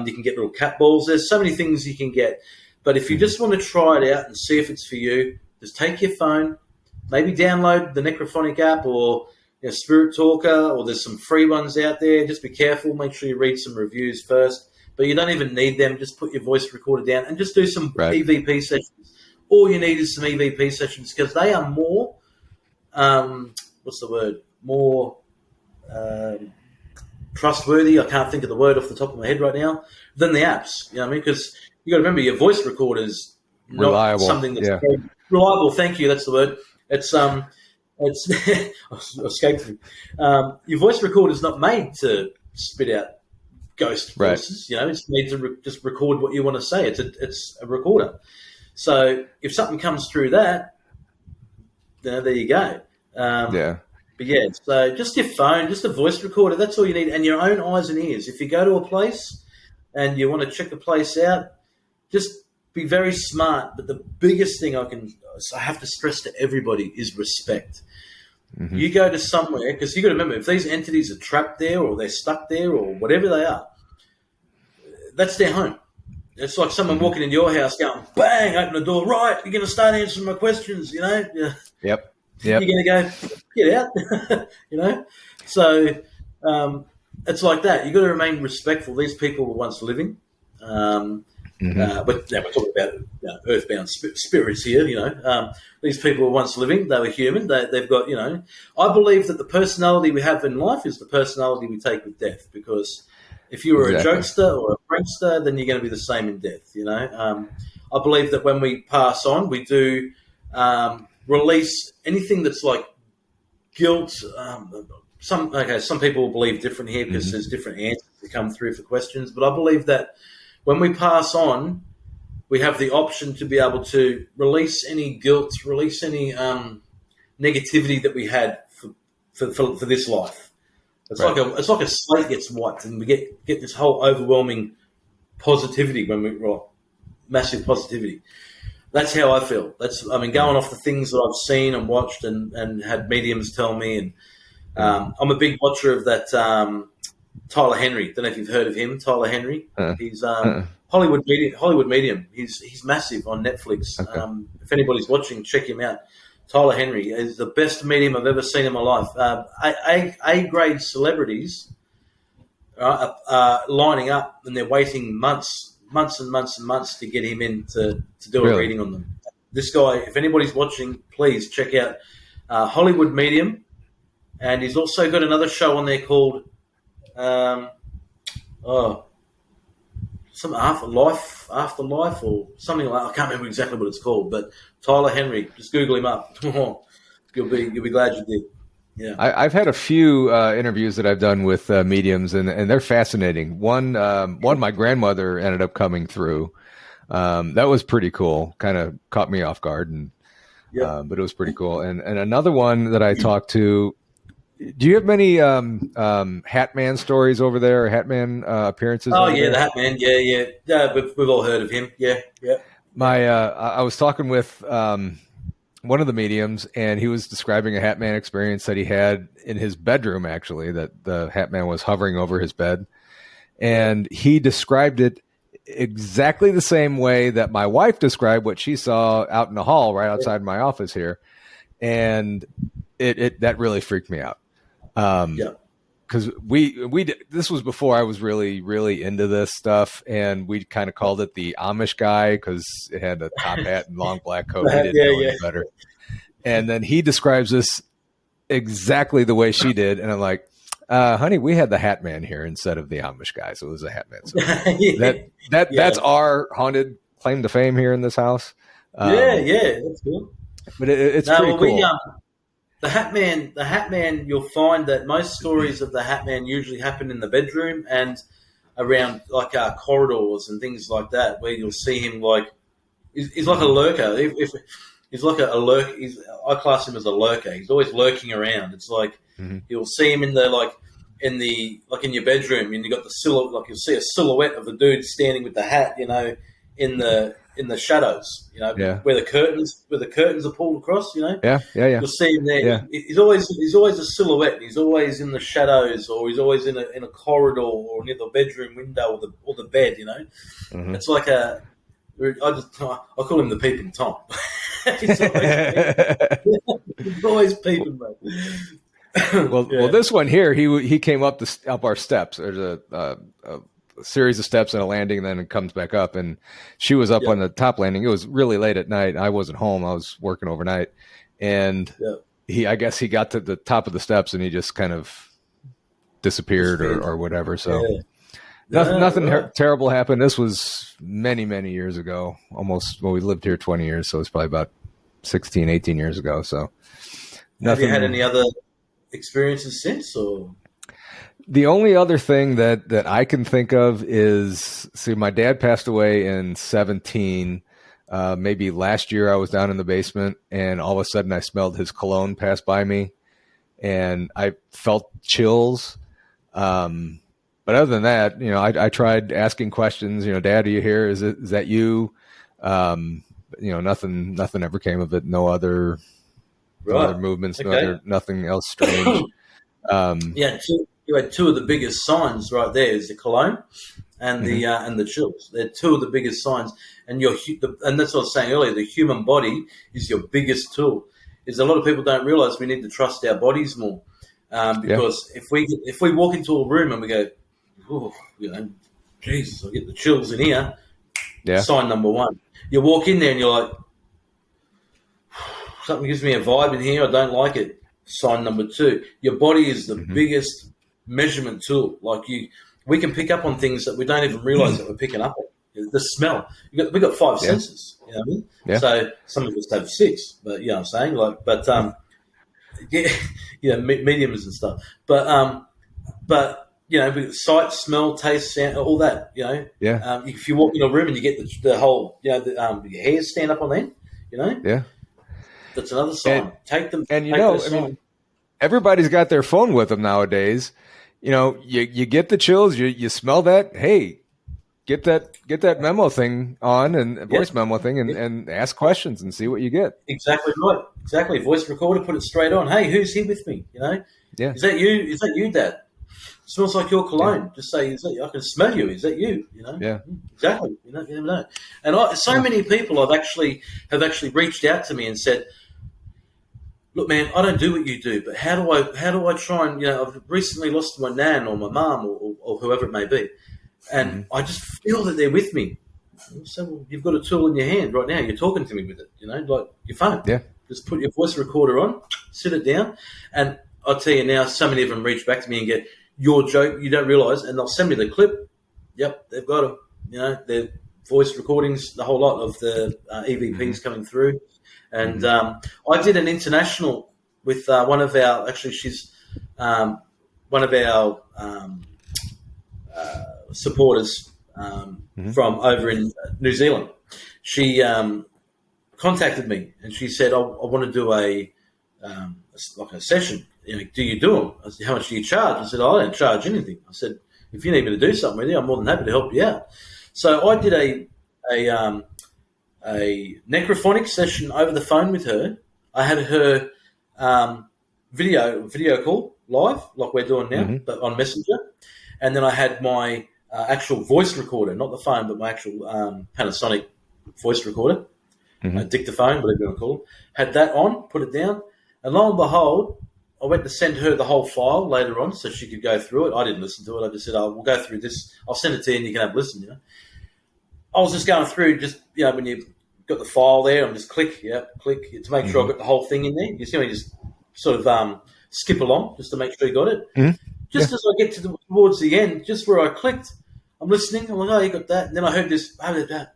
You can get little cat balls. There's so many things you can get. But if you just want to try it out and see if it's for you, just take your phone. Maybe download the Necrophonic app or Spirit Talker, or there's some free ones out there. Just be careful. Make sure you read some reviews first. But you don't even need them. Just put your voice recorder down and just do some EVP sessions. All you need is some EVP sessions, because they are more, more trustworthy. I can't think of the word off the top of my head right now, than the apps. You know what I mean? Because you got to remember, your voice recorder is not reliable. Something that's very reliable. Thank you. That's the word. It's I escaped from. Your voice recorder is not made to spit out ghost voices. It's made to just record what you want to say. It's a recorder. So if something comes through that, there you go. But yeah, so just your phone, just a voice recorder. That's all you need, and your own eyes and ears. If you go to a place and you want to check a place out, just be very smart. But the biggest thing I have to stress to everybody is respect. Mm-hmm. You go to somewhere, because you got to remember, if these entities are trapped there or they're stuck there or whatever they are, that's their home. It's like someone walking into your house going, bang, open the door, right, you're going to start answering my questions, Yep. You're going to go, get out, So it's like that. You've got to remain respectful. These people were once living. But now we're talking about earthbound spirits here. These people were once living. They were human. They've got, I believe that the personality we have in life is the personality we take with death. Because if you were a jokester or a prankster, then you're going to be the same in death. I believe that when we pass on, we do release anything that's like guilt. Some people will believe different here, because there's different answers that come through for questions. But I believe that when we pass on, we have the option to be able to release any guilt, release any negativity that we had for this life. It's like a slate gets wiped, and we get this whole overwhelming positivity massive positivity. That's how I feel. Going off the things that I've seen and watched and had mediums tell me, and I'm a big watcher of that. Tyler Henry. Don't know if you've heard of him. Tyler Henry. He's Hollywood medium. He's massive on Netflix. If anybody's watching, check him out. Tyler Henry is the best medium I've ever seen in my life. A-grade celebrities are lining up, and they're waiting months and months to get him in to do a reading on them. This guy, if anybody's watching, please check out Hollywood Medium, and he's also got another show on there called some Afterlife, or something like that. I can't remember exactly what it's called, but Tyler Henry, just Google him up. You'll be glad you did. Yeah, I've had a few interviews that I've done with mediums, and they're fascinating. One, my grandmother ended up coming through. That was pretty cool. Kind of caught me off guard, but it was pretty cool. And another one that I talked to. Do you have many Hat Man stories over there, or Hat Man appearances? Oh yeah, the Hat Man. Yeah. We've all heard of him. Yeah. I was talking with one of the mediums, and he was describing a Hat Man experience that he had in his bedroom. Actually, that the Hat Man was hovering over his bed, and he described it exactly the same way that my wife described what she saw out in the hall right outside my office here, and that really freaked me out. Because this was before I was really into this stuff, and we kind of called it the Amish guy because it had a top hat and long black coat. He didn't know any better. And then he describes this exactly the way she did, and I'm like, honey, we had the Hat Man here instead of the Amish guy, so it was a Hat Man. So that's our haunted claim to fame here in this house. That's cool. But it's pretty cool. The Hat Man, you'll find that most stories of the Hat Man usually happen in the bedroom and around like corridors and things like that, where you'll see him like he's like a lurker. If he's like a lurk, I class him as a lurker. He's always lurking around. It's like you'll see him in your bedroom, and you got the silhouette. Like you'll see a silhouette of the dude standing with the hat, in the shadows, where the curtains are pulled across, You'll see him there. Yeah. He's always a silhouette. He's always in the shadows, or he's always in a corridor, or near the bedroom window, or the bed. It's like I call him the peeping Tom. he's always peeping, mate. Well, this one here, he came up our steps. There's a series of steps and a landing, and then it comes back up, and she was up on the top landing. It was really late at night. I wasn't home. I was working overnight, and I guess he got to the top of the steps and he just kind of disappeared or whatever. So nothing terrible happened. This was many years ago, almost. Well, we lived here 20 years, so it's probably about 16, 18 years ago. So nothing. Have you had any other experiences since, or? The only other thing that I can think of is, my dad passed away in 2017. Maybe last year I was down in the basement, and all of a sudden I smelled his cologne pass by me, and I felt chills. But other than that, I tried asking questions. Dad, are you here? Is that you? Nothing ever came of it. No other movements. Okay. Nothing else strange. You had two of the biggest signs right there: is the cologne and the chills. They're two of the biggest signs, and and that's what I was saying earlier. The human body is your biggest tool. Is a lot of people don't realize we need to trust our bodies more, because if we walk into a room and we go, oh, Jesus, I get the chills in here. Yeah. Sign number one. You walk in there and you're like, something gives me a vibe in here. I don't like it. Sign number two. Your body is the biggest measurement tool. We can pick up on things that we don't even realize that we're picking up on. The smell. We got five senses. You know what I mean? Yeah. So some of us have six, but you know what I'm saying? Mediums and stuff. But sight, smell, taste, sound, all that. If you walk in a room and you get the whole, your hairs stand up on end. Yeah. That's another sign. Take them. And everybody's got their phone with them nowadays. You get the chills. You smell that. Hey, get that memo thing on and voice memo thing and ask questions and see what you get. Exactly right. Exactly. Voice recorder. Put it straight on. Hey, who's here with me? Yeah. Is that you? Is that you, Dad? It smells like your cologne. Yeah. Just say, I can smell you. Is that you? Yeah. Exactly. You never know. And so many people have actually reached out to me and said, look, man, I don't do what you do, but how do I try and, I've recently lost my nan or my mum or whoever it may be, and I just feel that they're with me. So well, you've got a tool in your hand right now. You're talking to me with it, like your phone. Yeah. Just put your voice recorder on, sit it down, and I'll tell you now, so many of them reach back to me and get, your joke, you don't realise, and they'll send me the clip. Yep, they've got them. Their voice recordings, the whole lot of the EVPs coming through. And I did an international with one of our, actually she's one of our supporters from over in New Zealand. She contacted me and she said, I want to do like a session. Do you do them? I said, how much do you charge? I said, I don't charge anything. I said, if you need me to do something with you, I'm more than happy to help you out. So I did a necrophonic session over the phone with her. I had her video call live, like we're doing now, but on Messenger. And then I had my actual voice recorder, not the phone, but my actual Panasonic voice recorder, a dictaphone, whatever you want to call it. Had that on, put it down, and lo and behold, I went to send her the whole file later on so she could go through it. I didn't listen to it. I just said, we'll go through this. I'll send it to you and you can have a listen, I was just going through, when you've got the file there, I'm just click to make sure I got the whole thing in there. You see me just sort of skip along just to make sure you got it. Just as I get towards the end, just where I clicked, I'm listening. I'm like, oh, you got that. And then I heard this, I heard that.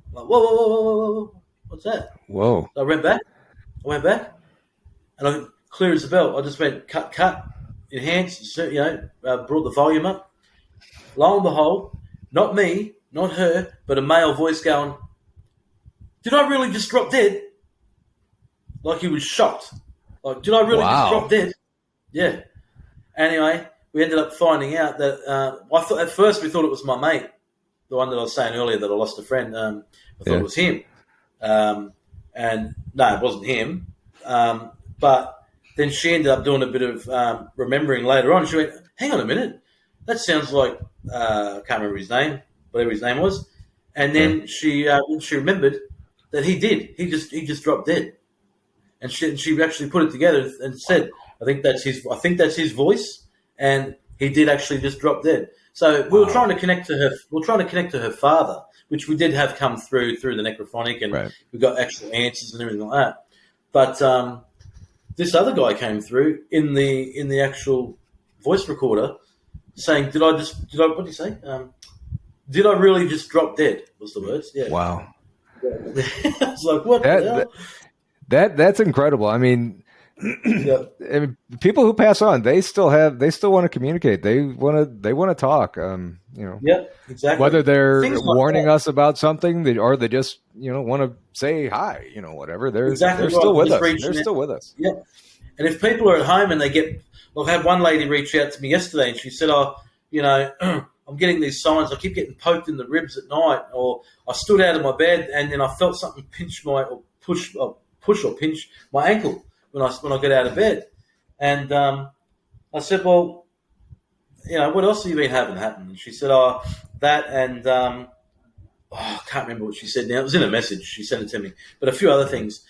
I'm like, whoa, what's that? Whoa. So I went back, and I clear as a bell. I just went cut, enhance, brought the volume up. Lo and behold, not me, not her, but a male voice going, did I really just drop dead? Like he was shocked. Like, did I really just drop dead? Yeah. Anyway, we ended up finding out that I thought at first we thought it was my mate, the one that I was saying earlier that I lost a friend. I thought it was him. And no, it wasn't him. But then she ended up doing a bit of remembering later on. She went, hang on a minute. That sounds like, I can't remember his name, whatever his name was. And then she remembered that he did. He just dropped dead. And she actually put it together and said, I think that's his voice. And he did actually just drop dead. So we were trying to connect to her. We were trying to connect to her father, which we did have come through the necrophonic, and we got actual answers and everything like that. But this other guy came through in the actual voice recorder, saying, what did he say? Did I really just drop dead? Was the words? Yeah. Wow. I was like, what the hell? That's incredible. I mean, people who pass on, they still want to communicate. They want to talk. Yeah, exactly. Whether they're warning us about something, or they just want to say hi. Whatever. They're still with us. They're still with us. Yeah. And if people are at home and they get, I had one lady reach out to me yesterday, and she said, I'm getting these signs. I keep getting poked in the ribs at night, or I stood out of my bed and then I felt something push or pinch my ankle when I get out of bed. And I said, well, what else have you been having happen? And she said, that and I can't remember what she said now. It was in a message. She sent it to me, but a few other things.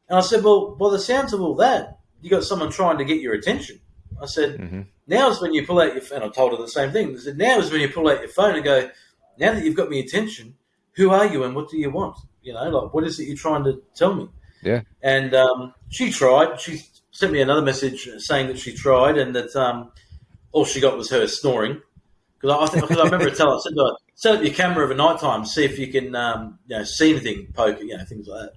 And I said, well, by the sounds of all that, you got someone trying to get your attention. I said, now is when you pull out your phone. I told her the same thing. I said, now is when you pull out your phone and go, now that you've got my attention, who are you and what do you want? What is it you're trying to tell me? Yeah. And she tried. She sent me another message saying that she tried and that all she got was her snoring. Because I remember her telling, I said to her, set up your camera over night time, see if you can see anything, poke it, things like that.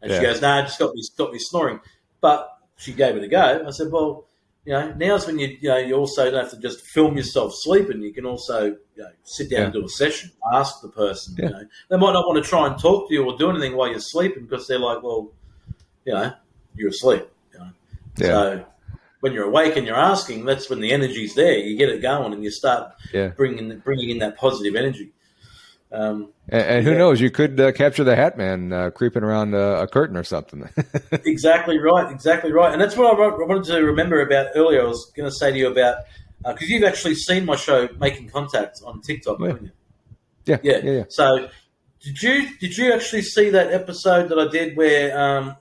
And she goes, no, it just got me snoring. But she gave it a go. I said, well, now's when you also don't have to just film yourself sleeping. You can also sit down and do a session, ask the person. Yeah. They might not want to try and talk to you or do anything while you're sleeping because they're like, well, you're asleep. Yeah. So when you're awake and you're asking, that's when the energy's there. You get it going and you start bringing in that positive energy. And who knows? You could capture the Hat Man creeping around a curtain or something. Exactly right. And that's what I wanted to remember about earlier. I was going to say to you about because you've actually seen my show Making Contact on TikTok, haven't you? Yeah. So did you actually see that episode that I did where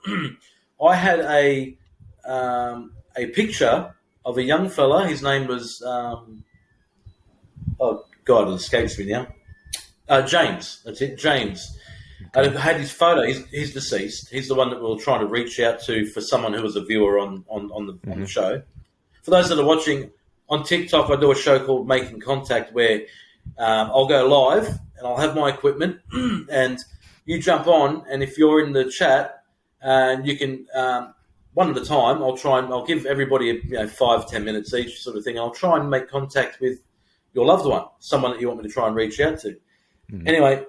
I had a a picture of a young fella. His name was, oh God, it escapes me now. James. That's it, James. I had his photo. He's deceased. He's the one that we were trying to reach out to for someone who was a viewer on the show. For those that are watching on TikTok, I do a show called Making Contact where I'll go live and I'll have my equipment and you jump on, and if you're in the chat, you can one at a time. I'll give everybody 5-10 minutes each, sort of thing. I'll try and make contact with your loved one, someone that you want me to try and reach out to. Anyway,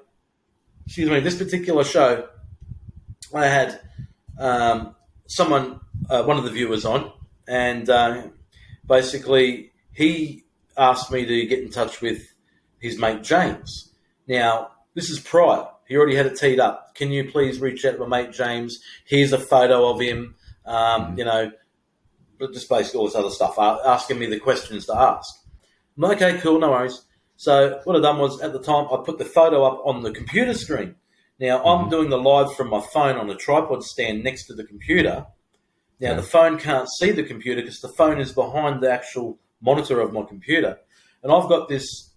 excuse me. This particular show, I had someone, one of the viewers on, and basically he asked me to get in touch with his mate James. Now, this is prior. He already had it teed up. Can you please reach out to my mate James? Here's a photo of him, but just basically all this other stuff, asking me the questions to ask. I'm like, okay, cool, no worries. So what I done was, at the time, I put the photo up on the computer screen. Now, I'm doing the live from my phone on a tripod stand next to the computer. Now, the phone can't see the computer because the phone is behind the actual monitor of my computer. And I've got this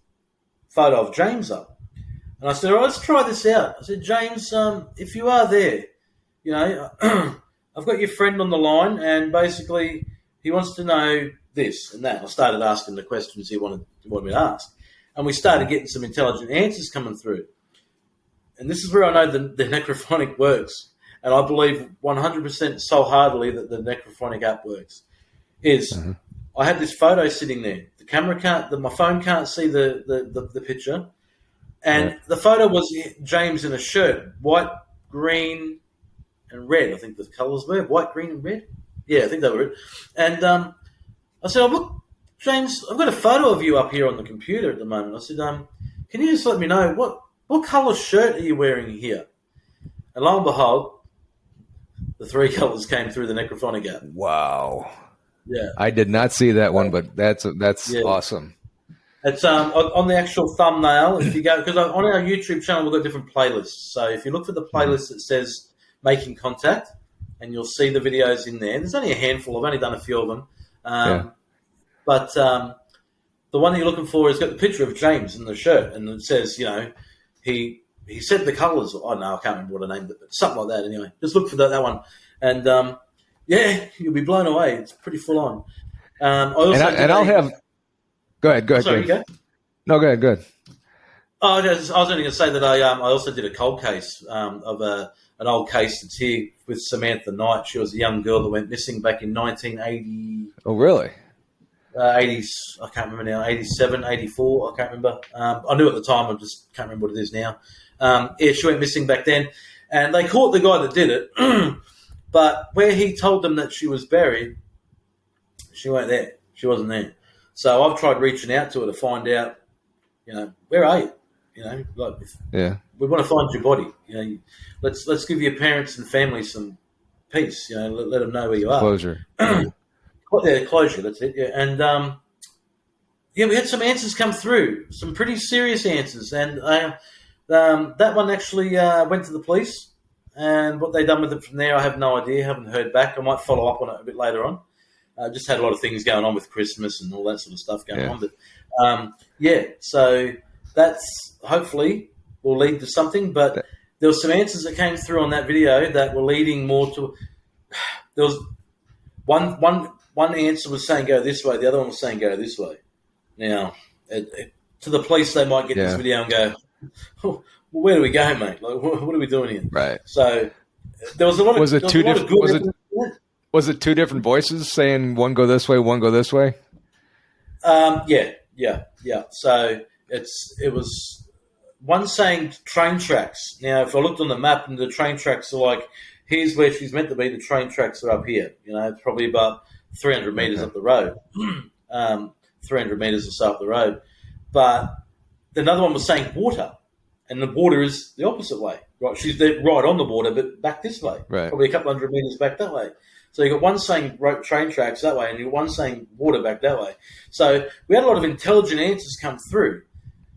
photo of James up. And I said, all right, let's try this out. I said, James, if you are there, I've got your friend on the line, and basically he wants to know this and that. I started asking the questions he wanted me to ask. And we started getting some intelligent answers coming through. And this is where I know the necrophonic works. And I believe 100% soul-heartedly that the necrophonic app works. I had this photo sitting there. The camera my phone can't see the picture. And the photo was James in a shirt, white, green, and red. I think the colours were white, green, and red. Yeah, I think they were it. And I said, oh, look, James, I've got a photo of you up here on the computer at the moment. I said, can you just let me know what colour shirt are you wearing here? And lo and behold, the 3 colours came through the necrophonic app. Wow. Yeah. I did not see that one, but that's awesome. It's on the actual thumbnail. If you go, because on our YouTube channel we've got different playlists. So if you look for the playlist that says Making Contact, and you'll see the videos in there. There's only a handful. I've only done a few of them. But the one that you're looking for has got the picture of James in the shirt, and it says, he said the colours. I can't remember what I named it, but something like that. Anyway, just look for that one, and you'll be blown away. It's pretty full on. I'll have. Go ahead. Sorry, go. No, go ahead. Good. Oh, I was only going to say that I also did a cold case of an old case that's here with Samantha Knight. She was a young girl that went missing back in 1980. Oh, really? 80s, I can't remember now, 87, 84, I can't remember. I knew at the time, I just can't remember what it is now. She went missing back then, and they caught the guy that did it, but where he told them that she was buried, she weren't there. She wasn't there. So I've tried reaching out to her to find out, where are you? We want to find your body. Let's give your parents and family some peace. Let them know where you are. Closure. Closure. That's it. Yeah, and we had some answers come through, some pretty serious answers, and that one actually went to the police. And what they done with it from there, I have no idea. Haven't heard back. I might follow up on it a bit later on. Just had a lot of things going on with Christmas and all that sort of stuff going on. But so that's hopefully will lead to something. But there were some answers that came through on that video that were leading more to. There was one answer was saying go this way, the other one was saying go this way. Now, to the police, they might get this video and go, well, where do we go, mate? Like, what are we doing here? Right. So there was a lot of. Was it two different voices saying one go this way, one go this way? Yeah. So it was one saying train tracks. Now, if I looked on the map and the train tracks are like, here's where she's meant to be. The train tracks are up here. It's probably about 300 meters up the road, 300 meters or so up the road. But another one was saying water, and the water is the opposite way. Right, she's there right on the water, but back this way, probably a couple hundred meters back that way. So you got one saying train tracks that way, and you got one saying water back that way. So we had a lot of intelligent answers come through,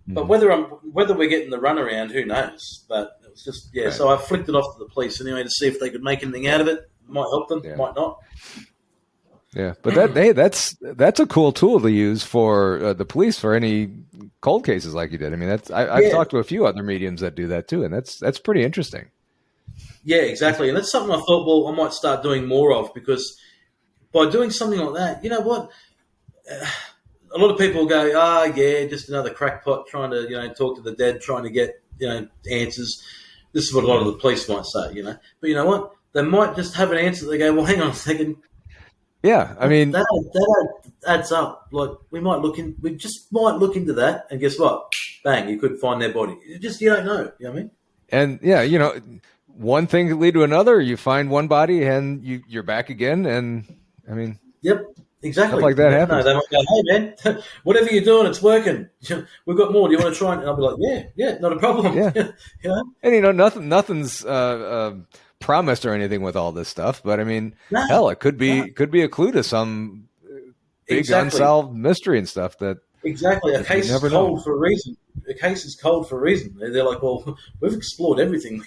but whether we're getting the runaround, who knows? But it was just So I flicked it off to the police anyway to see if they could make anything out of it. Might help them, might not. Yeah, but that's a cool tool to use for the police for any cold cases like you did. I mean, I've talked to a few other mediums that do that too, and that's pretty interesting. Yeah, exactly. And that's something I thought, well, I might start doing more of, because by doing something like that, you know what? A lot of people go, yeah, just another crackpot trying to, talk to the dead, trying to get, answers. This is what a lot of the police might say, But you know what? They might just have an answer. They go, well, hang on a second. Yeah, I mean that adds up. Like we just might look into that, and guess what? Bang, you could find their body. You don't know. You know what I mean? And yeah, one thing could lead to another. You find one body, and you're back again. And I mean, yep, exactly. Stuff like that happens. No, they might go, hey man, whatever you're doing, it's working. We've got more. Do you want to try? And I'll be like, yeah, not a problem. Yeah, And nothing's promised or anything with all this stuff, but I mean, hell, it could be a clue to some big unsolved mystery and stuff that exactly a case is cold for a reason. A case is cold for a reason. They're like, well, we've explored everything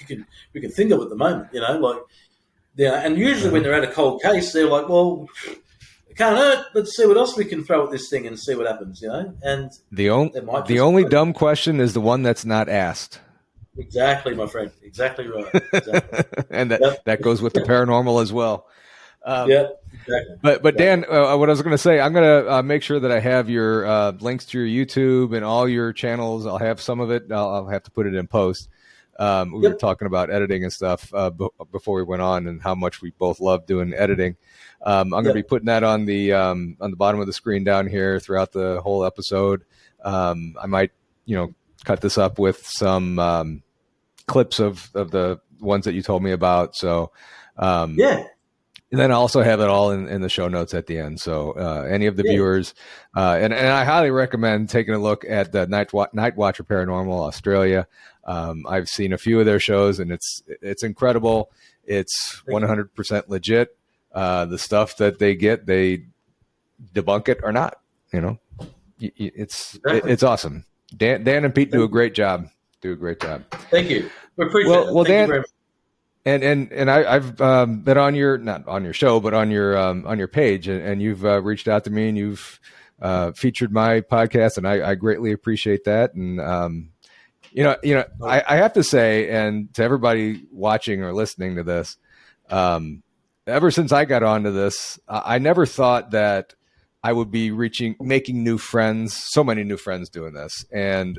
we can think of at the moment, and usually when they're at a cold case, they're like, well, it can't hurt. Let's see what else we can throw at this thing and see what happens, And the only dumb question is the one that's not asked. Exactly, my friend. Exactly right. Exactly. And that goes with the paranormal as well. Yeah, exactly. But Dan, what I was going to say, I'm going to make sure that I have your links to your YouTube and all your channels. I'll have some of it. I'll have to put it in post. We were talking about editing and stuff before we went on, and how much we both love doing editing. I'm going to be putting that on the bottom of the screen down here throughout the whole episode. I might, cut this up with some clips of the ones that you told me about. So, and then I also have it all in the show notes at the end. So any of the viewers, and I highly recommend taking a look at the Night Watcher Paranormal Australia. I've seen a few of their shows, and it's incredible. It's 100% legit. The stuff that they get, they debunk it or not. It's awesome. Dan and Pete do a great job. Thank you. We appreciate it. Well, Thank Dan, you very much. and I've been on not on your show, but on your page, and you've reached out to me, and you've featured my podcast, and I greatly appreciate that. And I have to say, and to everybody watching or listening to this, ever since I got onto this, I never thought that I would be making new friends, so many new friends doing this. And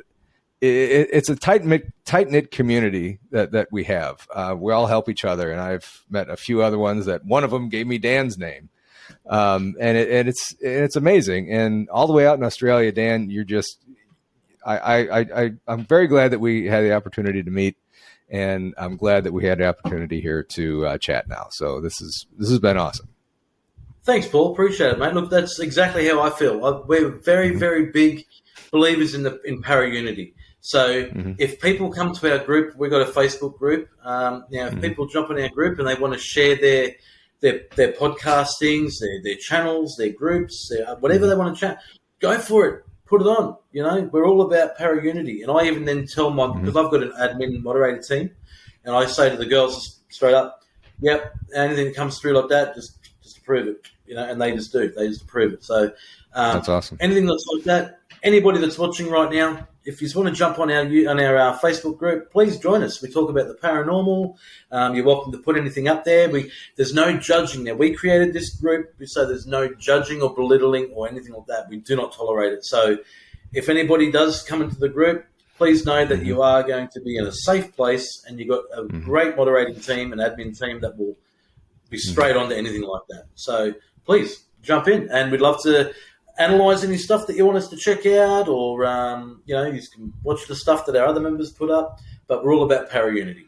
it's a tight-knit community that we have. We all help each other. And I've met a few other ones that one of them gave me Dan's name. And it's amazing. And all the way out in Australia, Dan, you're just, I'm very glad that we had the opportunity to meet. And I'm glad that we had the opportunity here to chat now. So this has been awesome. Thanks, Paul. Appreciate it, mate. Look, that's exactly how I feel. We're very, very big believers in para-unity. So if people come to our group, we've got a Facebook group. If people jump in our group and they want to share their podcastings, their channels, their groups, whatever they want to chat, go for it. Put it on. We're all about para-unity. And I even then tell because I've got an admin moderator team, and I say to the girls straight up, yep, anything that comes through like that, just approve it, and they just do. They just approve it. So that's awesome. Anything that's like that, anybody that's watching right now, if you just want to jump on our Facebook group, please join us. We talk about the paranormal. You're welcome to put anything up there. There's no judging there. We created this group so there's no judging or belittling or anything like that. We do not tolerate it. So if anybody does come into the group, please know that you are going to be in a safe place, and you've got a great moderating team and admin team that will be straight on to anything like that. So please jump in, and we'd love to analyze any stuff that you want us to check out, or you can watch the stuff that our other members put up. But we're all about para-unity.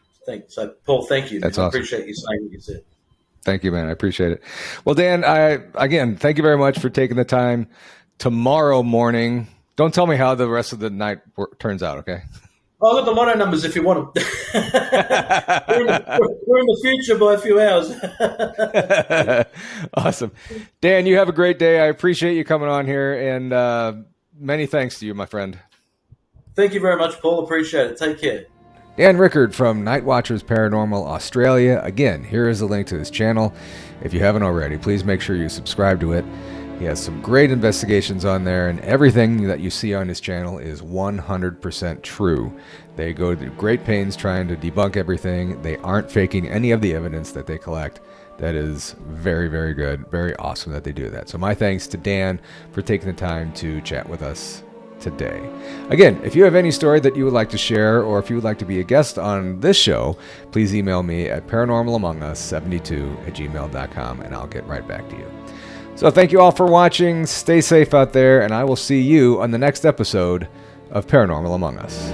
So Paul, thank you. That's awesome. I appreciate you saying what you said. Thank you, man. I appreciate it. Well, Dan, again, thank you very much for taking the time. Tomorrow morning, don't tell me how the rest of the night turns out, okay? I've got the lotto numbers if you want them. we're in the future by a few hours. Awesome. Dan, you have a great day. I appreciate you coming on here, and many thanks to you, my friend. Thank you very much, Paul. Appreciate it. Take care. Dan Rickard from Night Watchers Paranormal Australia. Again, here is a link to his channel. If you haven't already, please make sure you subscribe to it. He has some great investigations on there, and everything that you see on his channel is 100% true. They go to great pains trying to debunk everything. They aren't faking any of the evidence that they collect. That is very, very good. Very awesome that they do that. So my thanks to Dan for taking the time to chat with us today. Again, if you have any story that you would like to share, or if you would like to be a guest on this show, please email me at paranormalamongus72@gmail.com and I'll get right back to you. So thank you all for watching. Stay safe out there, and I will see you on the next episode of Paranormal Among Us.